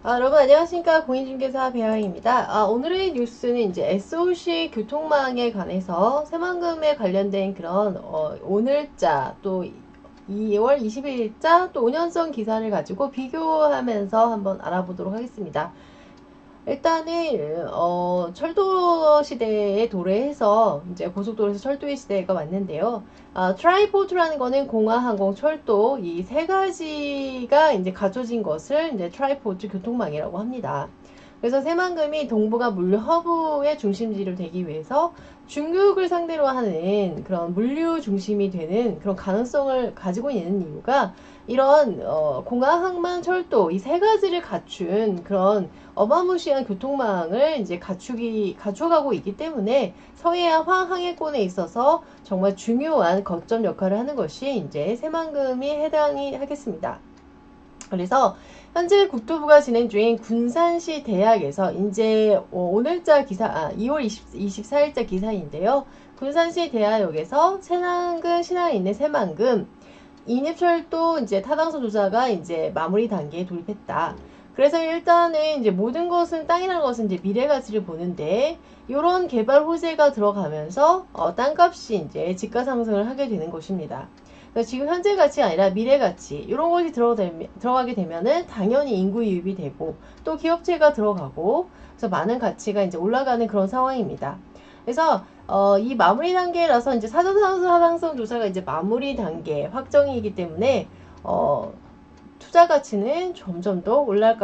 여러분 안녕하십니까. 공인중개사 배아입니다. 오늘의 뉴스는 이제 SOC 교통망에 관해서 새만금에 관련된 그런 오늘자 또 2월 21일자 또 5년선 기사를 가지고 비교하면서 한번 알아보도록 하겠습니다. 일단은 철도 시대에 도래해서 이제 고속도로에서 철도의 시대가 왔는데요. 트라이포트라는 거는 공항, 항공, 철도 이 세 가지가 이제 갖춰진 것을 이제 트라이포트 교통망이라고 합니다. 그래서 새만금이 동북아 물류 허브의 중심지를 되기 위해서 중국을 상대로 하는 그런 물류 중심이 되는 그런 가능성을 가지고 있는 이유가 이런 공항, 항만, 철도 이 세 가지를 갖춘 그런 어마무시한 교통망을 이제 갖춰가고 있기 때문에 서해안 항해권에 있어서 정말 중요한 거점 역할을 하는 것이 이제 새만금이 해당이 하겠습니다. 그래서 현재 국토부가 진행 중인 군산시 대학에서 이제 오늘자 기사, 2월 24일자 기사인데요. 군산시 대학역에서 새만금 신항에 있는 새만금 인입철도 이제 타당성 조사가 이제 마무리 단계에 돌입했다. 그래서 일단은 이제 모든 것은 땅이라는 것은 이제 미래 가치를 보는데 이런 개발 호재가 들어가면서 땅값이 이제 집가 상승을 하게 되는 것입니다. 그러니까 지금 현재 가치가 아니라 미래 가치 이런 것이 들어가게 되면은 당연히 인구 유입이 되고 또 기업체가 들어가고 그래서 많은 가치가 이제 올라가는 그런 상황입니다. 그래서 이 마무리 단계라서 이제 사전타당성 조사가 이제 마무리 단계 확정이기 때문에 투자 가치는 점점 더 올라갈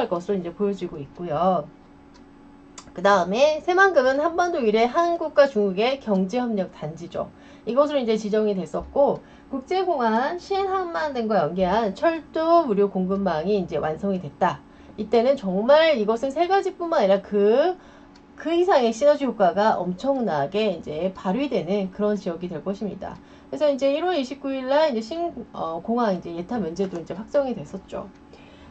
것으로 이제 보여지고 있고요. 그 다음에 새만금은 한반도 일의 한국과 중국의 경제협력 단지죠. 이것으로 이제 지정이 됐었고 국제공항, 신항만 등과 연계한 철도 무료 공급망이 이제 완성이 됐다. 이때는 정말 이것은 세 가지뿐만 아니라 그 이상의 시너지 효과가 엄청나게 이제 발휘되는 그런 지역이 될 것입니다. 그래서 이제 1월 29일 날 이제 공항 이제 예타 면제도 이제 확정이 됐었죠.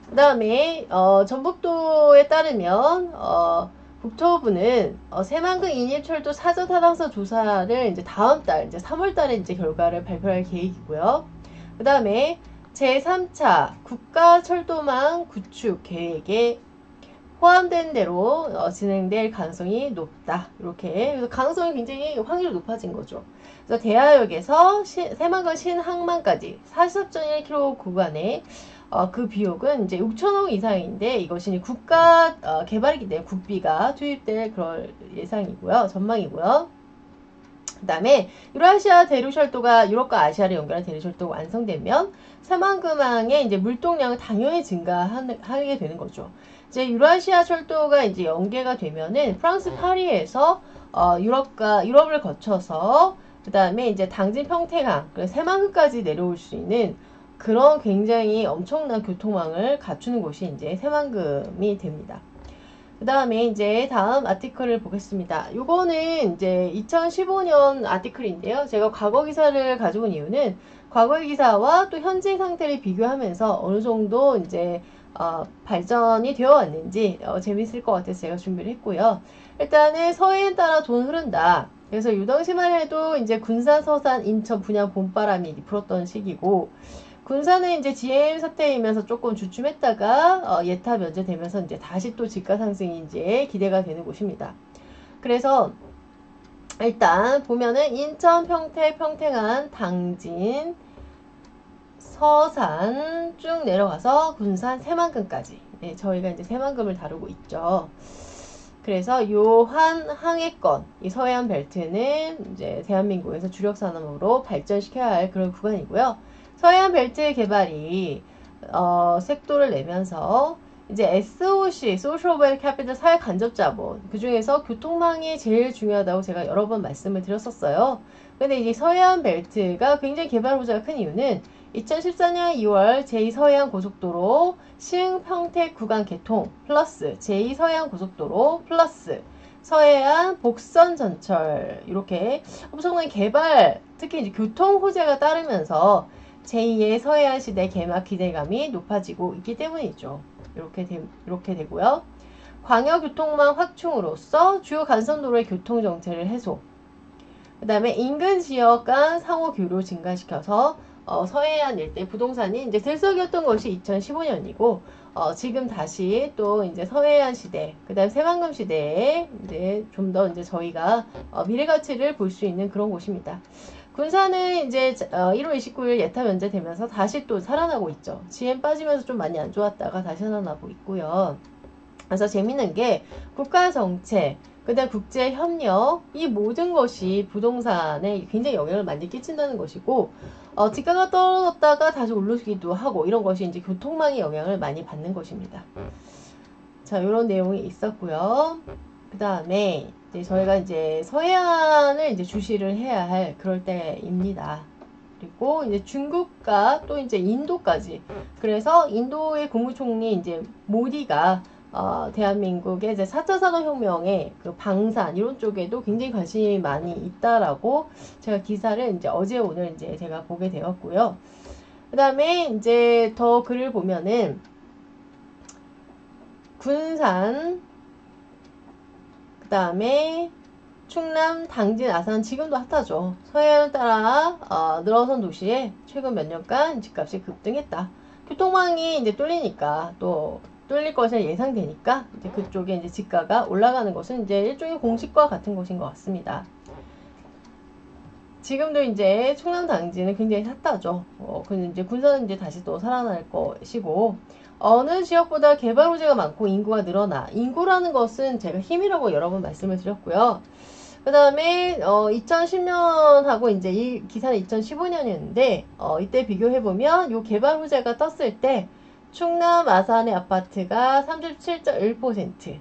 그 다음에 전북도에 따르면 국토부는 새만금 인입철도 사전 타당성 조사를 이제 다음 달 이제 3월 달에 이제 결과를 발표할 계획이고요. 그 다음에 제3차 국가철도망 구축 계획에 포함된 대로 진행될 가능성이 높다. 이렇게 그래서 가능성이 굉장히 확률이 높아진 거죠. 그래서 대하역에서 새만금 신항만까지 43.1km 구간에 그 비용은 이제 6천억 이상인데 이것이 국가 개발이기 때문에 국비가 투입될 그럴 예상이고요. 전망이고요. 그 다음에 유라시아 대륙철도가 유럽과 아시아를 연결한 대륙철도가 완성되면 새만금항의 이제 물동량은 당연히 증가하게 되는 거죠. 이제 유라시아 철도가 이제 연계가 되면은 프랑스 파리에서 유럽을 거쳐서 그 다음에 이제 당진 평택항, 새만금까지 내려올 수 있는 그런 굉장히 엄청난 교통망을 갖추는 곳이 이제 새만금이 됩니다. 그 다음에 이제 다음 아티클을 보겠습니다. 요거는 이제 2015년 아티클인데요. 제가 과거 기사를 가져온 이유는 과거의 기사와 또 현재 상태를 비교하면서 어느 정도 이제 발전이 되어 왔는지 재밌을 것 같아서 제가 준비를 했고요. 일단은 서해에 따라 돈 흐른다. 그래서 요 당시만 해도 이제 군산, 서산, 인천 분양 봄바람이 불었던 시기고 군산은 이제 GM 사태이면서 조금 주춤했다가 예타 면제되면서 이제 다시 또 집가 상승이 이제 기대가 되는 곳입니다. 그래서 일단 보면은 인천, 평택, 평택안, 당진, 서산 쭉 내려가서 군산, 새만금까지 네, 저희가 이제 새만금을 다루고 있죠. 그래서 요 항해권, 이 서해안 벨트는 이제 대한민국에서 주력 산업으로 발전시켜야 할 그런 구간이고요. 서해안 벨트 개발이 색도를 내면서 이제 SOC, Social Open Capital 사회 간접 자본 그 중에서 교통망이 제일 중요하다고 제가 여러 번 말씀을 드렸었어요. 근데 이 서해안 벨트가 굉장히 개발 호재가 큰 이유는 2014년 2월 제2서해안 고속도로 시흥평택 구간 개통 플러스 제2서해안 고속도로 플러스 서해안 복선 전철 이렇게 엄청난 개발 특히 이제 교통 호재가 따르면서 제2의 서해안 시대 개막 기대감이 높아지고 있기 때문이죠. 이렇게 되고요. 광역교통망 확충으로써 주요 간선도로의 교통정체를 해소 그 다음에 인근 지역 간 상호 교류 증가시켜서 서해안 일대 부동산이 이제 들썩였던 것이 2015년이고, 지금 다시 또 이제 서해안 시대, 그 다음 새만금 시대에 이제 좀 더 이제 저희가 미래 가치를 볼 수 있는 그런 곳입니다. 군산은 이제 1월 29일 예타 면제되면서 다시 또 살아나고 있죠. GM 빠지면서 좀 많이 안 좋았다가 다시 살아나고 있고요. 그래서 재밌는 게 국가 정책, 그다음 국제 협력, 이 모든 것이 부동산에 굉장히 영향을 많이 끼친다는 것이고, 지가가 떨어졌다가 다시 오르기도 하고, 이런 것이 이제 교통망의 영향을 많이 받는 것입니다. 자, 이런 내용이 있었고요. 그 다음에 이제 저희가 이제 서해안을 이제 주시를 해야 할 그럴 때입니다. 그리고 이제 중국과 또 이제 인도까지. 그래서 인도의 국무총리 이제 모디가 대한민국의 이제 4차 산업혁명의 그 방산 이런 쪽에도 굉장히 관심이 많이 있다라고 제가 기사를 이제 어제 오늘 이제 제가 보게 되었고요. 그 다음에 이제 더 글을 보면은 군산, 그 다음에 충남, 당진, 아산 지금도 핫하죠. 서해안을 따라 늘어선 도시에 최근 몇 년간 집값이 급등했다. 교통망이 이제 뚫리니까 또 뚫릴 것이 예상되니까 이제 그쪽에 이제 집가가 올라가는 것은 이제 일종의 공식과 같은 것인 것 같습니다. 지금도 이제 충남 당진은 굉장히 핫하죠. 근데 이제 군산은 이제 다시 또 살아날 것이고, 어느 지역보다 개발 호재가 많고 인구가 늘어나. 인구라는 것은 제가 힘이라고 여러 번 말씀을 드렸고요. 그 다음에 2010년하고 이제 이 기사는 2015년이었는데 이때 비교해보면 요 개발 호재가 떴을 때 충남 아산의 아파트가 37.1%,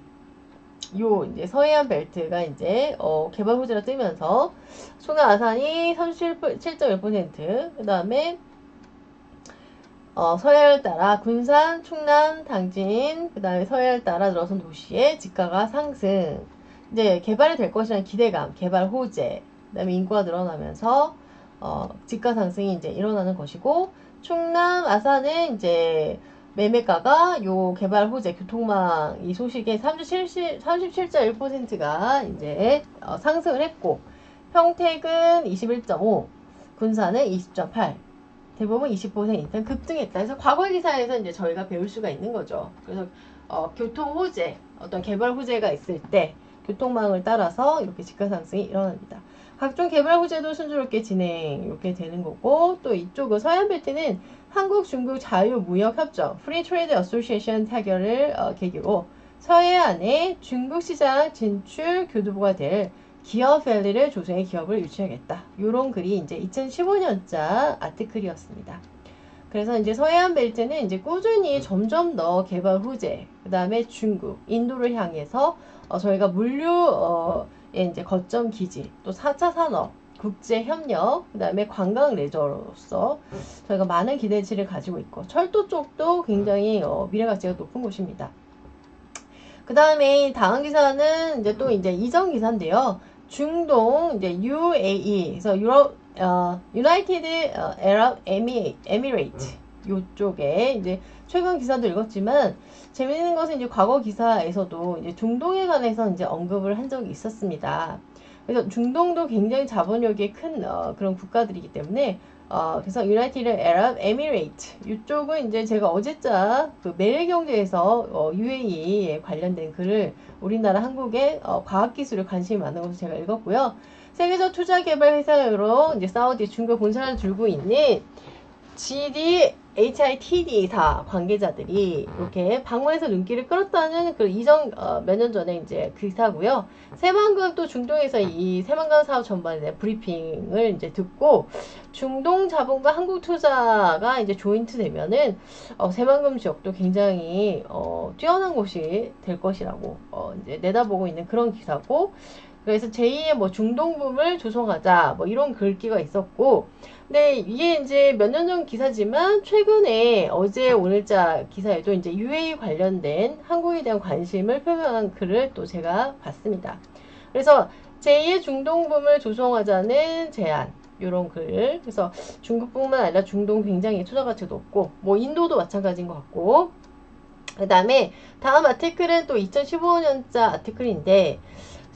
요 이제 서해안 벨트가 이제 개발 호재가 뜨면서 충남 아산이 37.1%, 그 다음에 서해안을 따라 군산, 충남, 당진, 그 다음에 서해안을 따라 들어선 도시의 집가가 상승. 이제 개발이 될 것이라는 기대감, 개발 호재, 그 다음에 인구가 늘어나면서 집가 상승이 이제 일어나는 것이고, 충남, 아산은 이제 매매가가 요 개발 호재, 교통망 이 소식에 37.1%가 이제 상승을 했고, 평택은 21.5, 군산은 20.8, 대부분 20% 급등했다. 그래서 과거의 기사에서 이제 저희가 배울 수가 있는 거죠. 그래서 교통 호재, 어떤 개발 호재가 있을 때 교통망을 따라서 이렇게 집가 상승이 일어납니다. 각종 개발 호재도 순조롭게 진행 이렇게 되는 거고, 또 이쪽은 서해안 벨트는 한국 중국 자유무역협정 Free Trade Association 타결을 계기로 서해안에 중국 시장 진출 교두보가 될 기업밸리를 조성해 기업을 유치하겠다. 이런 글이 이제 2015년자 아티클이었습니다. 그래서 이제 서해안 벨트는 이제 꾸준히 점점 더 개발 호재, 그 다음에 중국, 인도를 향해서 저희가 물류의 이제 거점 기지, 또 4차 산업, 국제 협력, 그 다음에 관광 레저로서 저희가 많은 기대치를 가지고 있고, 철도 쪽도 굉장히 미래 가치가 높은 곳입니다. 그 다음에 다음 기사는 이제 또 이제 이전 기사인데요. 중동 이제 UAE, 그래서 United Arab Emirates 요쪽에 이제 최근 기사도 읽었지만 재미있는 것은 이제 과거 기사에서도 이제 중동에 관해서 이제 언급을 한 적이 있었습니다. 그래서 중동도 굉장히 자본력이 큰 그런 국가들이기 때문에 그래서 United Arab Emirates 이쪽은 이제 제가 어제자 그 매일경제에서 UAE에 관련된 글을 우리나라 한국의 과학기술에 관심이 많은 것을 제가 읽었고요. 세계적 투자개발 회사로 이제 사우디 중국 본사를 두고 있는 HITD사 관계자들이 이렇게 방문해서 눈길을 끌었다는 그 이전 몇 년 전에 이제 기사고요. 새만금 또 중동에서 이 새만금 사업 전반에 대한 브리핑을 이제 듣고 중동 자본과 한국 투자가 이제 조인트 되면은 새만금 지역도 굉장히 뛰어난 곳이 될 것이라고 이제 내다보고 있는 그런 기사고. 그래서 제2의 뭐 중동붐을 조성하자 뭐 이런 글귀가 있었고, 근데 이게 이제 몇 년 전 기사지만 최근에 어제 오늘자 기사에도 이제 UAE 관련된 한국에 대한 관심을 표명한 글을 또 제가 봤습니다. 그래서 제2의 중동붐을 조성하자는 제안, 요런 글. 그래서 중국뿐만 아니라 중동 굉장히 투자 가치가 높고, 뭐 인도도 마찬가지인 것 같고, 그 다음에 다음 아티클은 또 2015년자 아티클인데,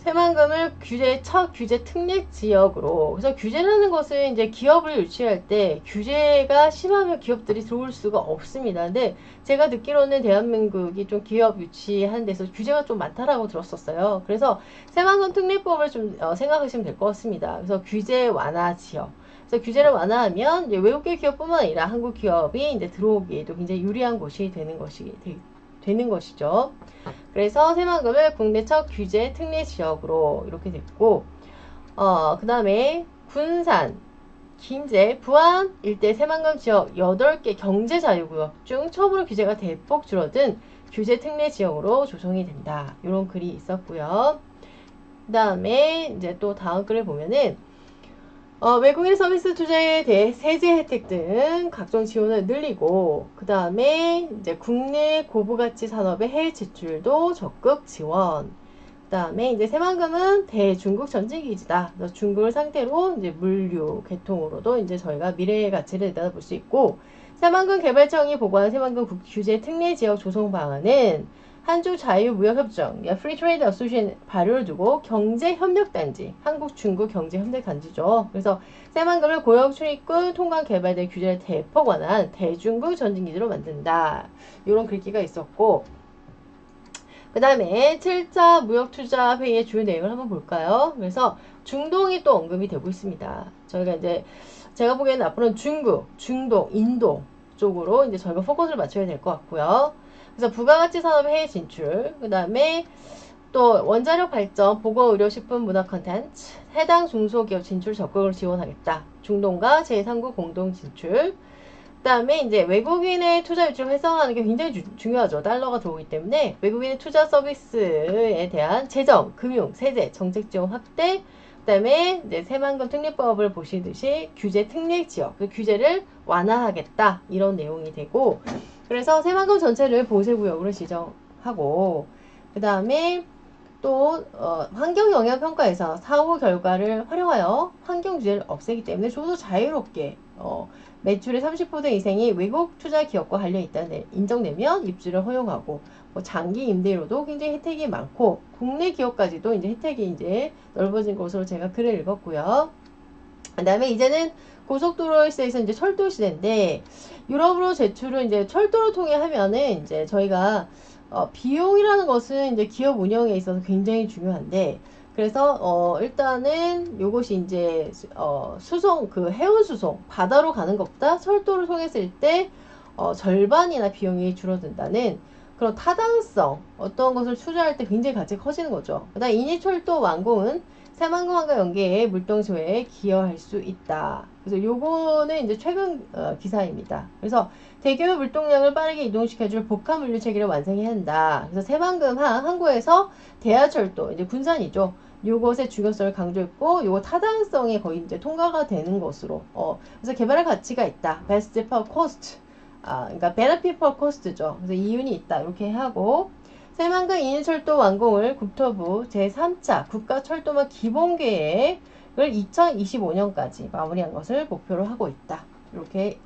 새만금을 첫 규제 특례 지역으로. 그래서 규제라는 것은 이제 기업을 유치할 때 규제가 심하면 기업들이 들어올 수가 없습니다. 근데 제가 듣기로는 대한민국이 좀 기업 유치하는 데서 규제가 좀 많다라고 들었었어요. 그래서 새만금 특례법을 좀 생각하시면 될 것 같습니다. 그래서 규제 완화 지역. 그래서 규제를 완화하면 이제 외국계 기업뿐만 아니라 한국 기업이 이제 들어오기에도 굉장히 유리한 곳이 되는 것이죠. 그래서 새만금을 국내 첫 규제 특례 지역으로 이렇게 됐고, 그 다음에 군산, 김제, 부안 일대 새만금 지역 8개 경제 자유구역 중 처음으로 규제가 대폭 줄어든 규제 특례 지역으로 조성이 된다. 이런 글이 있었고요. 그 다음에 이제 또 다음 글을 보면은 외국인 서비스 투자에 대해 세제 혜택 등 각종 지원을 늘리고, 그 다음에 이제 국내 고부가치 산업의 해외 진출도 적극 지원. 그 다음에 이제 새만금은 대중국 전쟁기지다. 그래서 중국을 상대로 이제 물류 개통으로도 이제 저희가 미래의 가치를 내다볼 수 있고, 새만금 개발청이 보고한 새만금 규제 특례 지역 조성 방안은 한중 자유무역협정, Free Trade Association 발효를 두고 경제협력단지, 한국, 중국 경제협력단지죠. 그래서 새만금을 고역 출입구 통관 개발된 규제를 대폭 완화한 대중국 전진기지로 만든다. 이런 글귀가 있었고, 그 다음에 7차 무역투자 회의의 주요 내용을 한번 볼까요? 그래서 중동이 또 언급이 되고 있습니다. 저희가 이제 제가 보기에는 앞으로는 중국, 중동, 인도 쪽으로 이제 저희가 포커스를 맞춰야 될 것 같고요. 그래서 부가가치 산업의 해외 진출, 그 다음에 또 원자력 발전, 보건, 의료, 식품, 문화 콘텐츠, 해당 중소기업 진출 적극을 지원하겠다. 중동과 제3국 공동 진출. 그 다음에 이제 외국인의 투자 유치를 활성화하는 게 굉장히 중요하죠. 달러가 들어오기 때문에 외국인의 투자 서비스에 대한 재정, 금융, 세제, 정책 지원 확대. 그 다음에 이제 새만금 특례법을 보시듯이 규제 특례 지역, 그 규제를 완화하겠다. 이런 내용이 되고, 그래서 새만금 전체를 보세구역으로 지정하고, 그 다음에 또 환경영향평가에서 사후 결과를 활용하여 환경 규제를 없애기 때문에 좀 더 자유롭게 매출의 30% 이상이 외국 투자 기업과 관련 있다는 인정되면 입주를 허용하고, 뭐 장기 임대료도 굉장히 혜택이 많고 국내 기업까지도 이제 혜택이 이제 넓어진 것으로 제가 글을 읽었고요. 그 다음에 이제는 고속도로에 있어서 이제 철도 시대인데, 유럽으로 제출을 이제 철도를 통해 하면은 이제 저희가 비용이라는 것은 이제 기업 운영에 있어서 굉장히 중요한데, 그래서 일단은 요것이 이제 수송, 그 해운 수송 바다로 가는 것보다 철도를 통했을 때 절반이나 비용이 줄어든다는 그런 타당성, 어떤 것을 투자할 때 굉장히 가치가 커지는 거죠. 그 다음 인이철도 완공은 새만금항과 연계해 물동소에 기여할 수 있다. 그래서 요거는 이제 최근 기사입니다. 그래서 대규모 물동량을 빠르게 이동시켜줄 복합 물류 체계를 완성해야 한다. 그래서 새만금항 항구에서 대하철도, 이제 군산이죠. 요것의 중요성을 강조했고, 요거 타당성에 거의 이제 통과가 되는 것으로. 그래서 개발할 가치가 있다. Best per cost. 그러니까 benefit per cost죠. 그래서 이윤이 있다. 이렇게 하고, 새만금 인인철도 완공을 국토부 제3차 국가철도망 기본계획을 2025년까지 마무리한 것을 목표로 하고 있다. 이렇게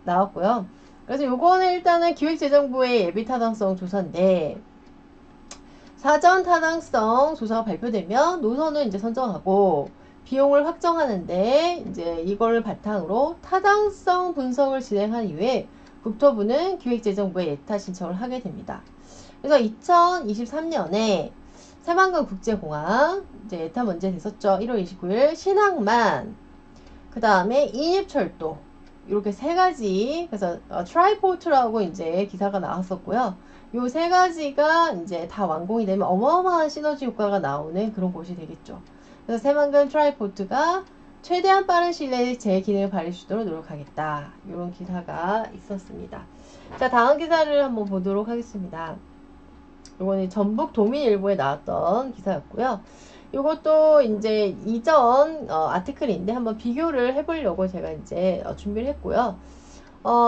나왔고요. 그래서 요거는 일단은 기획재정부의 예비타당성 조사인데, 사전 타당성 조사가 발표되면 노선을 이제 선정하고 비용을 확정하는데, 이제 이걸 바탕으로 타당성 분석을 진행한 이후에 국토부는 기획재정부에 예타 신청을 하게 됩니다. 그래서 2023년에 새만금 국제공항 이제 예타 문제 됐었죠. 1월 29일 신항만, 그 다음에 인입철도, 이렇게 세 가지. 그래서 트라이포트라고 이제 기사가 나왔었고요. 요 세 가지가 이제 다 완공이 되면 어마어마한 시너지 효과가 나오는 그런 곳이 되겠죠. 그래서 새만금 트라이포트가 최대한 빠른 시일 내에 제 기능을 발휘할 수 있도록 노력하겠다. 이런 기사가 있었습니다. 자, 다음 기사를 한번 보도록 하겠습니다. 요거는 전북 도민일보에 나왔던 기사였고요. 요것도 이제 이전 아티클인데 한번 비교를 해보려고 제가 이제 준비를 했고요.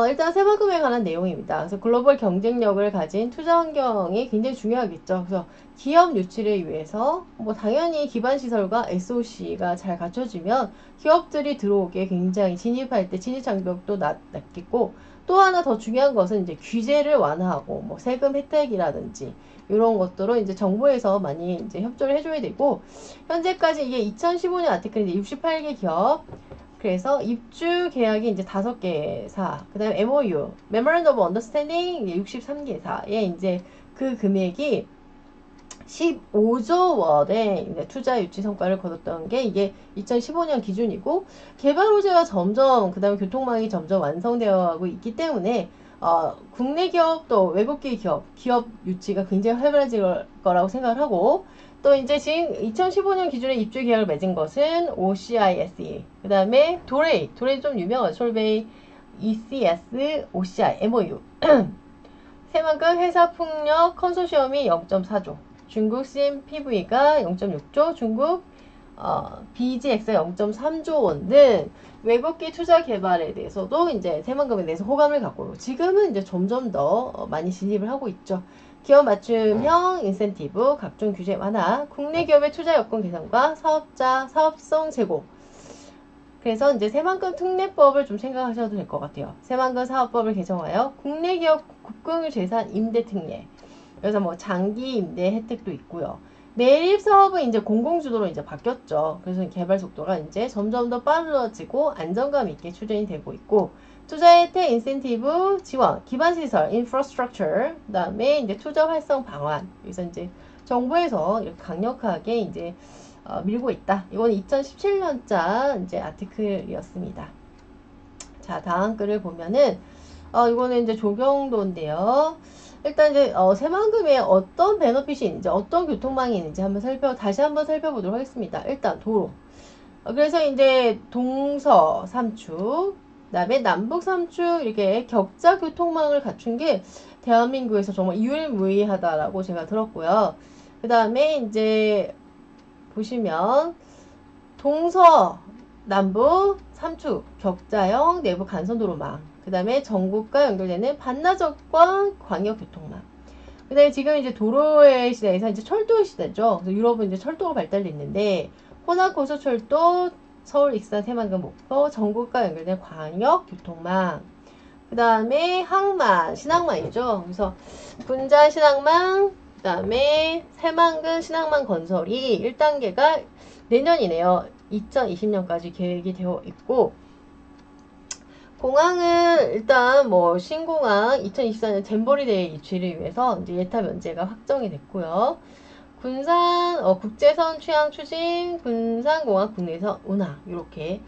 일단 새만금에 관한 내용입니다. 그래서 글로벌 경쟁력을 가진 투자 환경이 굉장히 중요하겠죠. 그래서 기업 유치를 위해서 뭐 당연히 기반 시설과 SOC가 잘 갖춰지면 기업들이 들어오게 굉장히 진입할 때 진입 장벽도 낮겠고, 또 하나 더 중요한 것은 이제 규제를 완화하고 뭐 세금 혜택이라든지 이런 것들로 이제 정부에서 많이 이제 협조를 해줘야 되고, 현재까지 이게 2015년 아티클인데 68개 기업, 그래서 입주 계약이 이제 5개사, 그 다음에 MOU, Memorandum of Understanding 63개사에 이제 그 금액이 15조 원의 투자 유치 성과를 거뒀던 게 이게 2015년 기준이고, 개발 호재가 점점, 그 다음에 교통망이 점점 완성되어 가고 있기 때문에 국내 기업 또 외국계 기업 유치가 굉장히 활발해질 거라고 생각을 하고, 또 이제 지금 2015년 기준에 입주 계약을 맺은 것은 OCISE, 그 다음에 도레이 좀 유명하죠. 솔베이, ECS, OCI, MOU. 새만금 회사폭력 컨소시엄이 0.4조, 중국 CMPV가 0.6조, 중국 BGX가 0.3조 원 등 외국계 투자 개발에 대해서도 이제 새만금에 대해서 호감을 갖고 지금은 이제 점점 더 많이 진입을 하고 있죠. 기업 맞춤형 인센티브, 각종 규제 완화, 국내 기업의 투자 여건 개선과 사업자 사업성 제고. 그래서 이제 새만금 특례법을 좀 생각하셔도 될 것 같아요. 새만금 사업법을 개정하여 국내 기업 국공유 재산 임대 특례. 그래서 뭐 장기 임대 혜택도 있고요. 매립 사업은 이제 공공주도로 이제 바뀌었죠. 그래서 개발 속도가 이제 점점 더 빨라지고 안정감 있게 추진이 되고 있고, 투자 혜택, 인센티브, 지원, 기반시설, 인프라스트럭처, 그 다음에 이제 투자 활성 방안. 그래서 이제 정부에서 이렇게 강력하게 이제 밀고 있다. 이건 2017년자 이제 아티클이었습니다. 자, 다음 글을 보면은 이거는 이제 조경도인데요. 일단 이제 새만금에 어떤 베너핏이 있는지, 어떤 교통망이 있는지 다시 한번 살펴보도록 하겠습니다. 일단 도로. 그래서 이제 동서 3축, 그다음에 남북 3축 이렇게 격자 교통망을 갖춘 게 대한민국에서 정말 유일무이하다라고 제가 들었고요. 그다음에 이제 보시면 동서 남북 3축 격자형 내부 간선도로망, 그 다음에 전국과 연결되는 반나절과 광역교통망. 그 다음에 지금 이제 도로의 시대에서 이제 철도의 시대죠. 그래서 유럽은 이제 철도가 발달됐는데, 호남고속철도, 서울, 익산, 새만금, 목포, 전국과 연결된 광역교통망. 그 다음에 항만, 신항만이죠. 그래서 분자 신항만, 그 다음에 새만금 신항만 건설이 1단계가 내년이네요. 2020년까지 계획이 되어 있고, 공항은 일단 뭐 신공항 2024년 잼버리데이 유치를 위해서 이제 예타 면제가 확정이 됐고요. 군산 국제선 취항 추진, 군산공항 국내선 운항, 이렇게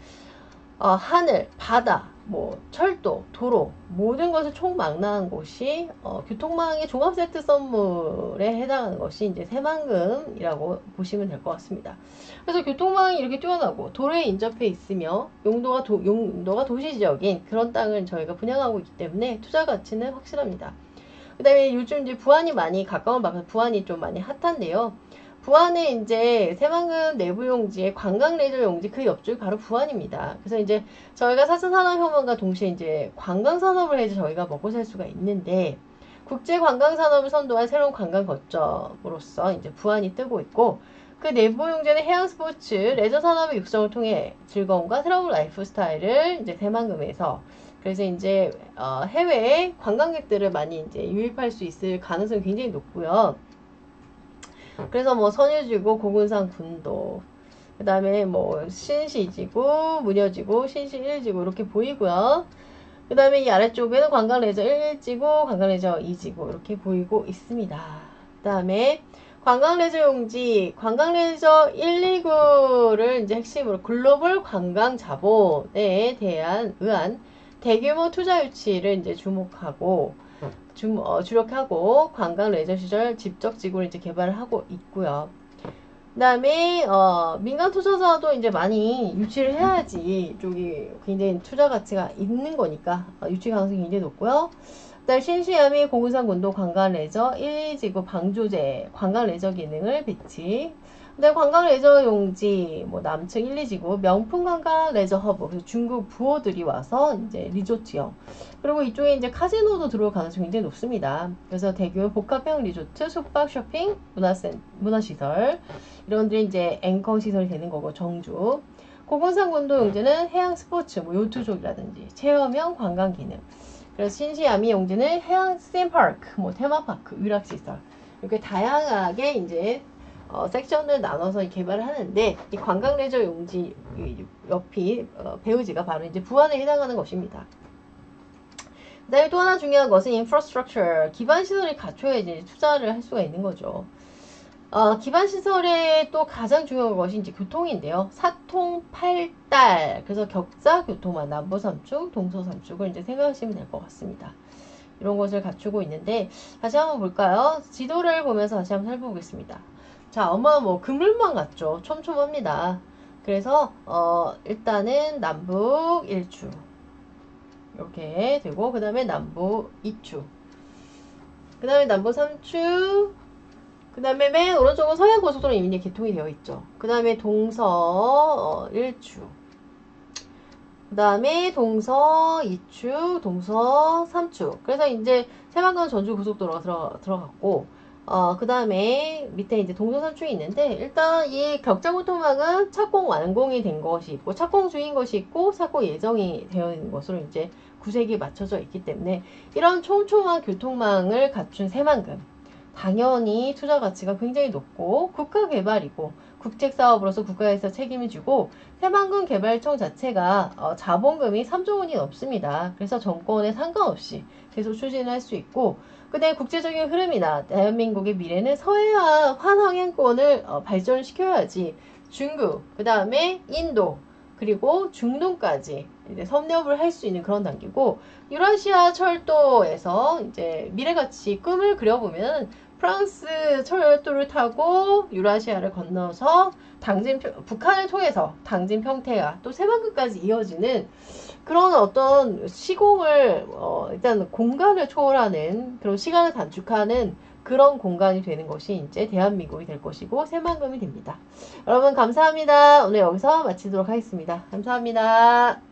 하늘, 바다, 뭐 철도, 도로 모든 것을 총망라한 곳이 교통망의 종합세트 선물에 해당하는 것이 이제 새만금이라고 보시면 될 것 같습니다. 그래서 교통망이 이렇게 뛰어나고 도로에 인접해 있으며 용도가 도시 지역인 그런 땅을 저희가 분양하고 있기 때문에 투자 가치는 확실합니다. 그 다음에 요즘 이제 부안이 많이 가까운 방에서 부안이 좀 많이 핫한데요. 부안에 이제 새만금 내부용지의 관광레저용지 그 옆쪽이 바로 부안입니다. 그래서 이제 저희가 사천산업혁명과 동시에 이제 관광산업을 해서 저희가 먹고 살 수가 있는데, 국제관광산업을 선도한 새로운 관광 거점으로서 이제 부안이 뜨고 있고, 그 내부용지는 해양 스포츠, 레저 산업의 육성을 통해 즐거움과 새로운 라이프 스타일을 이제 새만금에서, 그래서 이제 해외 관광객들을 많이 이제 유입할 수 있을 가능성이 굉장히 높고요. 그래서 뭐 선유지구, 고군산 군도, 그 다음에 뭐 신시지구, 무녀지구, 신시 1지구 이렇게 보이고요. 그 다음에 이 아래쪽에는 관광레저 1지구, 관광레저 2지구 이렇게 보이고 있습니다. 그 다음에 관광레저 용지, 관광레저 1, 2구를 이제 핵심으로 글로벌 관광 자본에 의한 대규모 투자 유치를 이제 주력하고 관광 레저 시절 집적 지구를 이제 개발을 하고 있고요. 그 다음에 민간 투자자도 이제 많이 유치를 해야지 이쪽이 굉장히 투자 가치가 있는 거니까 유치 가능성이 굉장히 높고요. 그 다음에 신시야미 고군산 군도 관광 레저 1, 2지구 방조제 관광 레저 기능을 배치. 근데 관광 레저 용지, 뭐 남측 1, 2지구, 명품 관광 레저 허브, 그래서 중국 부호들이 와서 이제 리조트형. 그리고 이쪽에 이제 카지노도 들어올 가능성이 굉장히 높습니다. 그래서 대규모 복합형 리조트, 숙박, 쇼핑, 문화시설, 이런들이 이제 앵커 시설이 되는 거고, 정주. 고군산 군도 용지는 해양 스포츠, 뭐 요트족이라든지 체험형 관광 기능. 그래서 신시아미 용지는 해양 스팀파크, 뭐 테마파크, 유락시설 이렇게 다양하게 이제 섹션을 나눠서 개발을 하는데 이 관광 레저 용지 옆이 배우지가 바로 이제 부안에 해당하는 것입니다. 그다음에 또 하나 중요한 것은 인프라스트럭처, 기반 시설이 갖춰야지 투자를 할 수가 있는 거죠. 기반 시설의 또 가장 중요한 것이 이제 교통인데요. 사통팔달. 그래서 격자 교통망, 남부 삼축, 동서 삼축을 이제 생각하시면 될 것 같습니다. 이런 것을 갖추고 있는데 다시 한번 볼까요? 지도를 보면서 다시 한번 살펴보겠습니다. 자, 뭐 그물망 같죠? 촘촘합니다. 그래서 일단은 남북 1축 이렇게 되고 그 다음에 남북 2축 그 다음에 남북 3축 그 다음에 맨 오른쪽은 서해고속도로 이미 개통이 되어 있죠. 그 다음에 동서 1축 그 다음에 동서 2축 동서 3축 그래서 이제 새만금 전주고속도로가 들어갔고 그 다음에 밑에 이제 동서 3축이 있는데 일단 이 격자교통망은 착공 완공이 된 것이 있고 착공 중인 것이 있고 착공 예정이 되어 있는 것으로 이제 구색이 맞춰져 있기 때문에 이런 촘촘한 교통망을 갖춘 새만금 당연히 투자 가치가 굉장히 높고 국가 개발이고 국책 사업으로서 국가에서 책임을 지고 새만금 개발청 자체가 자본금이 3조 원이 넘습니다. 그래서 정권에 상관없이 계속 추진을 할 수 있고 그다음에 국제적인 흐름이나 대한민국의 미래는 서해안 환항행권을 발전시켜야지 중국, 그 다음에 인도, 그리고 중동까지 이제 섭렵을 할 수 있는 그런 단계고 유라시아 철도에서 이제 미래같이 꿈을 그려보면 프랑스 철도를 타고 유라시아를 건너서 북한을 통해서 당진 평택아 또 새만금까지 이어지는 그런 어떤 시공을 일단 공간을 초월하는 그런 시간을 단축하는 그런 공간이 되는 것이 이제 대한민국이 될 것이고 새만금이 됩니다. 여러분 감사합니다. 오늘 여기서 마치도록 하겠습니다. 감사합니다.